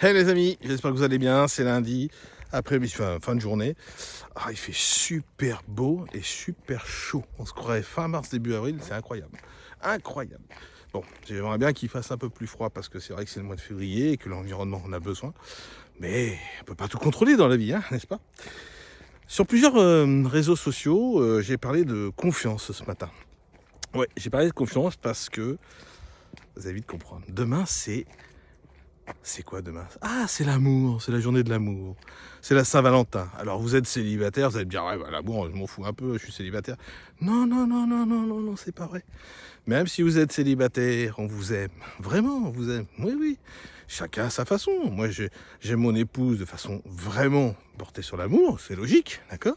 Hey les amis, j'espère que vous allez bien, c'est lundi, après fin de journée. Il fait super beau et super chaud. On se croirait fin mars, début avril, c'est incroyable. Incroyable. Bon, j'aimerais bien qu'il fasse un peu plus froid parce que c'est vrai que c'est le mois de février et que l'environnement en a besoin. Mais on peut pas tout contrôler dans la vie, hein, n'est-ce pas? Sur plusieurs réseaux sociaux, j'ai parlé de confiance ce matin. Ouais, j'ai parlé de confiance parce que, vous allez vite comprendre, demain c'est quoi demain? Ah, c'est l'amour, c'est la journée de l'amour. C'est la Saint-Valentin. Alors vous êtes célibataire, vous allez me dire, ouais, bah, l'amour, je m'en fous un peu, je suis célibataire. Non, non, non, non, non, non, non, c'est pas vrai. Même si vous êtes célibataire, on vous aime. Vraiment, on vous aime. Oui, oui. Chacun à sa façon. Moi, j'aime mon épouse de façon vraiment portée sur l'amour, c'est logique, d'accord?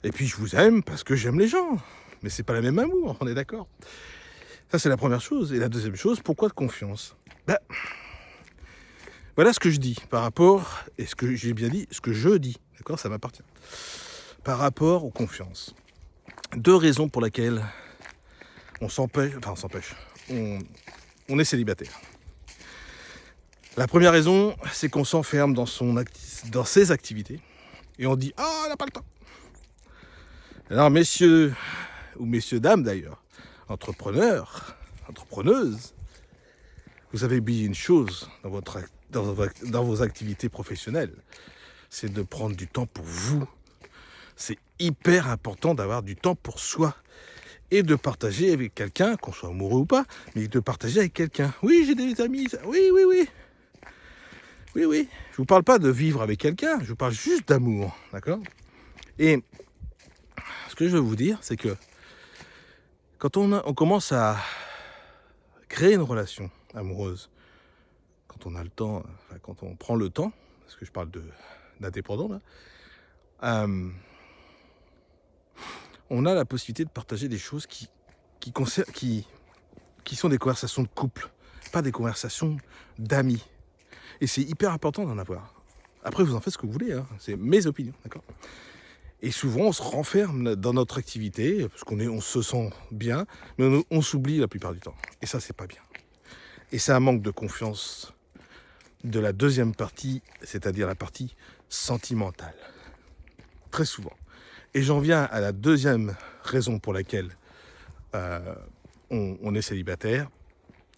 Et puis je vous aime parce que j'aime les gens. Mais c'est pas la même amour, on est d'accord? Ça, c'est la première chose. Et la deuxième chose, pourquoi de confiance? Voilà ce que je dis par rapport, et ce que j'ai bien dit, ce que je dis, d'accord, ça m'appartient. Par rapport aux confiances. Deux raisons pour lesquelles on s'empêche, on est célibataire. La première raison, c'est qu'on s'enferme dans ses activités et on dit « Ah, on n'a pas le temps !» Alors messieurs, ou messieurs dames d'ailleurs, entrepreneurs, entrepreneuses, vous avez oublié une chose dans vos activités professionnelles, c'est de prendre du temps pour vous. C'est hyper important d'avoir du temps pour soi et de partager avec quelqu'un, qu'on soit amoureux ou pas, mais de partager avec quelqu'un. Oui, j'ai des amis, oui, oui, oui. Oui, oui. Je vous parle pas de vivre avec quelqu'un, je vous parle juste d'amour, d'accord? Et ce que je veux vous dire, c'est que quand on commence à créer une relation amoureuse, quand on a le temps, quand on prend le temps, parce que je parle d'indépendant là, on a la possibilité de partager des choses qui sont des conversations de couple, pas des conversations d'amis. Et c'est hyper important d'en avoir. Après, vous en faites ce que vous voulez, hein. C'est mes opinions, d'accord? Et souvent, on se renferme dans notre activité, parce on se sent bien, mais on s'oublie la plupart du temps. Et ça, c'est pas bien. Et c'est un manque de confiance de la deuxième partie, c'est-à-dire la partie sentimentale. Très souvent. Et j'en viens à la deuxième raison pour laquelle on est célibataire.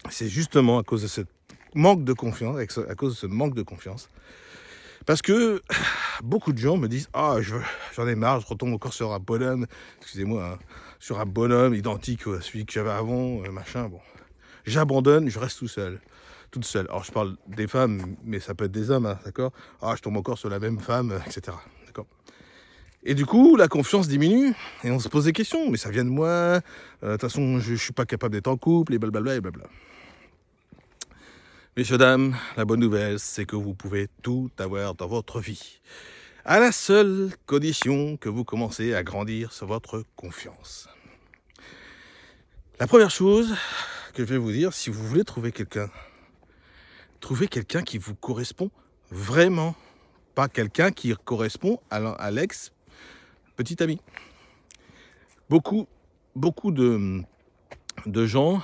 C'est justement à cause de ce manque de confiance, parce que beaucoup de gens me disent « Ah, j'en ai marre, je retombe encore sur un bonhomme, excusez-moi, hein, sur un bonhomme identique à celui que j'avais avant, machin, bon. J'abandonne, je reste toute seule. » Alors je parle des femmes, mais ça peut être des hommes, hein, d'accord? Ah, je tombe encore sur la même femme, etc. D'accord? Et du coup, la confiance diminue, et on se pose des questions. Mais ça vient de moi, de toute façon, je suis pas capable d'être en couple, et blablabla, et blabla. Messieurs, dames, la bonne nouvelle, c'est que vous pouvez tout avoir dans votre vie. À la seule condition que vous commencez à grandir sur votre confiance. La première chose que je vais vous dire, si vous voulez trouver quelqu'un, trouvez quelqu'un qui vous correspond vraiment. Pas quelqu'un qui correspond à l'ex-petit ami. Beaucoup de gens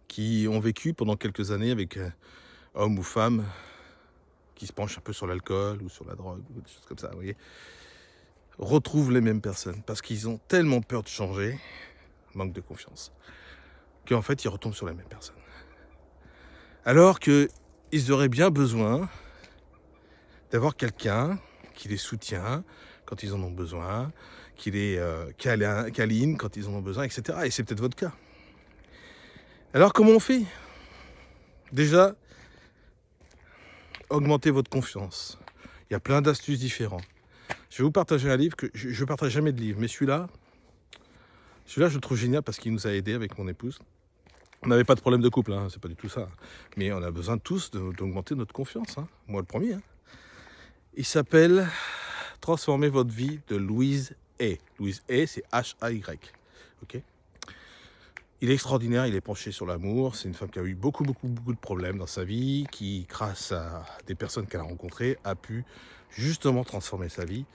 qui ont vécu pendant quelques années avec hommes ou femmes qui se penchent un peu sur l'alcool ou sur la drogue ou des choses comme ça, vous voyez, retrouvent les mêmes personnes parce qu'ils ont tellement peur de changer, manque de confiance, qu'en fait ils retombent sur les mêmes personnes. Alors qu'ils auraient bien besoin d'avoir quelqu'un qui les soutient quand ils en ont besoin, qui les câline quand ils en ont besoin, etc. Et c'est peut-être votre cas. Alors comment on fait? Déjà, augmentez votre confiance. Il y a plein d'astuces différentes. Je vais vous partager un livre que je ne partage jamais de livre, mais celui-là, je le trouve génial parce qu'il nous a aidés avec mon épouse. On n'avait pas de problème de couple, hein, c'est pas du tout ça. Mais on a besoin tous d'augmenter notre confiance, hein. Moi le premier. Hein. Il s'appelle Transformer votre vie de Louise Hay. Louise Hay, c'est H-A-Y. Ok. Il est extraordinaire, il est penché sur l'amour. C'est une femme qui a eu beaucoup de problèmes dans sa vie, qui, grâce à des personnes qu'elle a rencontrées, a pu justement transformer sa vie.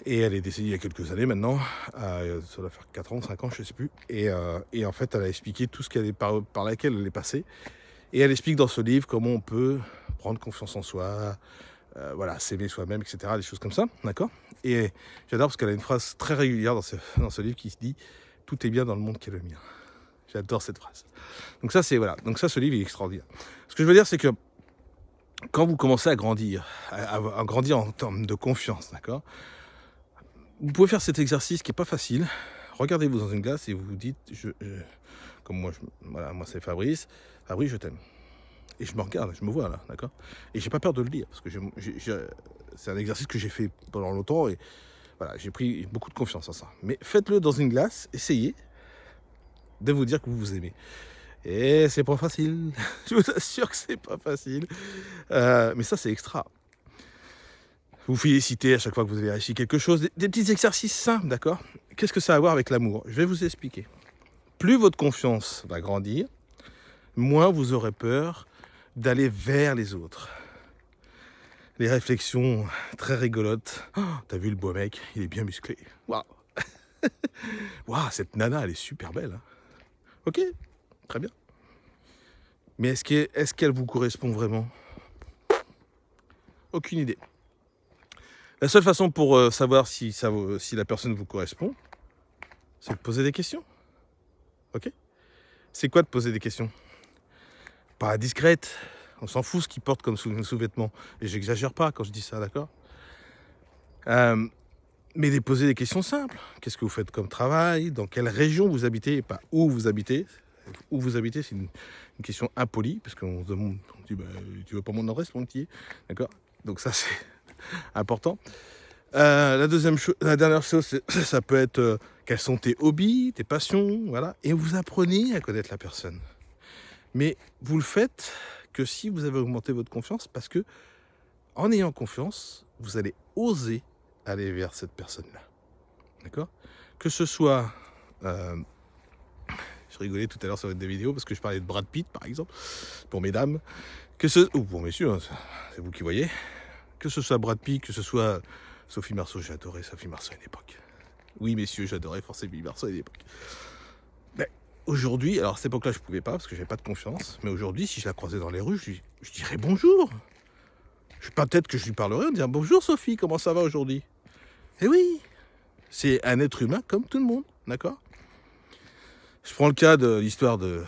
Et elle est décédée il y a quelques années maintenant, ça doit faire 4 ans, 5 ans, je ne sais plus. Et en fait, elle a expliqué tout ce par laquelle elle est passée. Et elle explique dans ce livre comment on peut prendre confiance en soi, voilà, s'aimer soi-même, etc., des choses comme ça, d'accord. Et j'adore parce qu'elle a une phrase très régulière dans ce livre qui se dit « Tout est bien dans le monde qui est le mien ». J'adore cette phrase. Donc ça, voilà. Donc ça, ce livre est extraordinaire. Ce que je veux dire, c'est que quand vous commencez à grandir, à grandir en termes de confiance, d'accord, vous pouvez faire cet exercice qui n'est pas facile. Regardez-vous dans une glace et vous vous dites, comme moi, voilà, moi c'est Fabrice, je t'aime. Et je me regarde, je me vois là, d'accord. Et j'ai pas peur de le dire, parce que c'est un exercice que j'ai fait pendant longtemps et voilà, j'ai pris beaucoup de confiance en ça. Mais faites-le dans une glace, essayez de vous dire que vous vous aimez. Et c'est pas facile, je vous assure que c'est pas facile. Mais ça, c'est extra. Vous félicitez à chaque fois que vous avez réussi quelque chose. Des petits exercices simples, d'accord. Qu'est-ce que ça a à voir avec l'amour? Je vais vous expliquer. Plus votre confiance va grandir, moins vous aurez peur d'aller vers les autres. Les réflexions très rigolotes. Oh, t'as vu le beau mec? Il est bien musclé. Waouh! Waouh, cette nana, elle est super belle. Hein. Ok, très bien. Mais est-ce qu'elle vous correspond vraiment? Aucune idée. La seule façon pour savoir si la personne vous correspond, c'est de poser des questions. Ok? C'est quoi de poser des questions? Pas discrète. On s'en fout ce qu'il porte comme sous-vêtement. Et j'exagère pas quand je dis ça, d'accord? Mais de poser des questions simples. Qu'est-ce que vous faites comme travail? Dans quelle région vous habitez? Et pas où vous habitez. Où vous habitez, c'est une question impolie. Parce qu'on se demande, on dit, tu veux pas mon adresse, mon petit? D'accord? Donc ça, c'est important. La dernière chose, ça peut être quels sont tes hobbies, tes passions, voilà. Et vous apprenez à connaître la personne. Mais vous le faites que si vous avez augmenté votre confiance, parce que en ayant confiance, vous allez oser aller vers cette personne-là. D'accord? Que ce soit... je rigolais tout à l'heure sur des vidéos parce que je parlais de Brad Pitt, par exemple, pour mesdames. Ou pour messieurs, hein, c'est vous qui voyez. Que ce soit Brad Pitt, que ce soit Sophie Marceau, j'ai adoré Sophie Marceau à une époque. Oui, messieurs, j'adorais Sophie Marceau à une époque. Mais aujourd'hui, alors à cette époque-là, je pouvais pas parce que j'avais pas de confiance. Mais aujourd'hui, si je la croisais dans les rues, je dirais bonjour. Peut-être que je lui parlerai en disant bonjour Sophie, comment ça va aujourd'hui? Eh oui, c'est un être humain comme tout le monde, d'accord? Je prends le cas de l'histoire de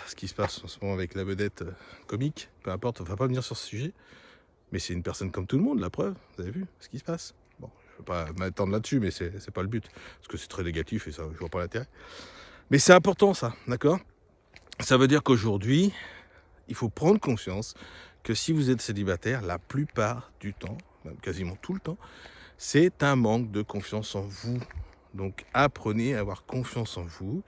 ce qui se passe en ce moment avec la vedette comique, peu importe, on va pas venir sur ce sujet. Mais c'est une personne comme tout le monde, la preuve, vous avez vu ce qui se passe. Bon, je ne veux pas m'attendre là-dessus, mais c'est pas le but, parce que c'est très négatif et ça, je vois pas l'intérêt. Mais c'est important ça, d'accord? Ça veut dire qu'aujourd'hui, il faut prendre conscience que si vous êtes célibataire, la plupart du temps, même quasiment tout le temps, c'est un manque de confiance en vous. Donc apprenez à avoir confiance en vous.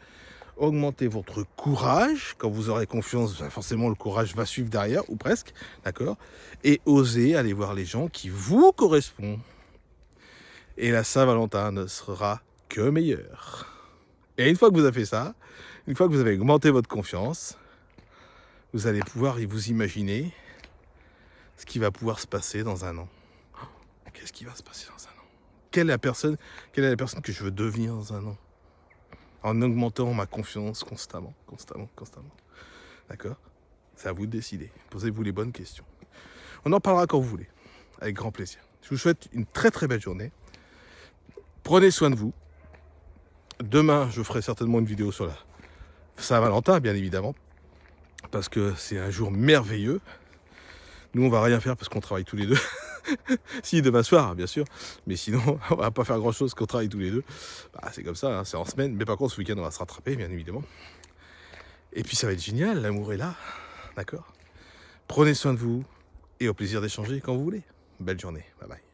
Augmentez votre courage. Quand vous aurez confiance, forcément le courage va suivre derrière, ou presque, d'accord? Et osez aller voir les gens qui vous correspondent. Et la Saint-Valentin ne sera que meilleure. Et une fois que vous avez fait ça, une fois que vous avez augmenté votre confiance, vous allez pouvoir vous imaginer ce qui va pouvoir se passer dans un an. Qu'est-ce qui va se passer dans un an? Quelle est la personne que je veux devenir dans un an? En augmentant ma confiance constamment. D'accord? C'est à vous de décider. Posez-vous les bonnes questions. On en parlera quand vous voulez, avec grand plaisir. Je vous souhaite une très très belle journée. Prenez soin de vous. Demain, je ferai certainement une vidéo sur la Saint-Valentin, bien évidemment, parce que c'est un jour merveilleux. Nous, on va rien faire parce qu'on travaille tous les deux. Si, demain soir, bien sûr. Mais sinon, on va pas faire grand-chose qu'on travaille tous les deux. C'est comme ça, hein, c'est en semaine. Mais par contre, ce week-end, on va se rattraper, bien évidemment. Et puis, ça va être génial. L'amour est là. D'accord? Prenez soin de vous et au plaisir d'échanger quand vous voulez. Belle journée. Bye bye.